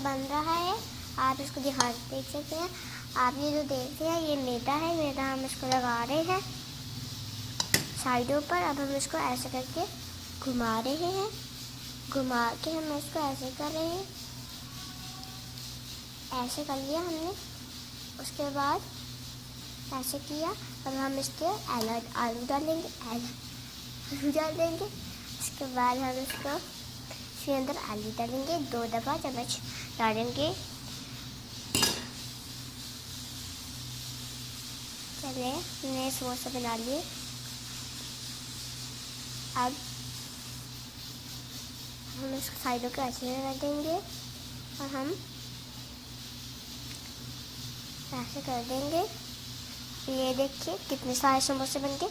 बन रहा है, आप इसको ध्यान से देख सकते हैं। आप ये जो देखते हैं ये मैदा है, मैदा हम इसको लगा रहे हैं साइडों पर। अब हम इसको ऐसे करके घुमा रहे हैं, घुमा के हम इसको ऐसे कर रहे हैं, ऐसे कर लिया हमने। उसके बाद ऐसे किया। अब हम इसके आलू डालेंगे, आलू डाल देंगे। उसके बाद हम इसके अंदर आलू डालेंगे, 2 दफ़ा चम्मच डालेंगे। चलिए हमने समोसे बना लिए। अब हम इसको साइडों के ऐसे रख देंगे और हम ऐसे कर देंगे। ये देखिए कितने सारे समोसे बन गए।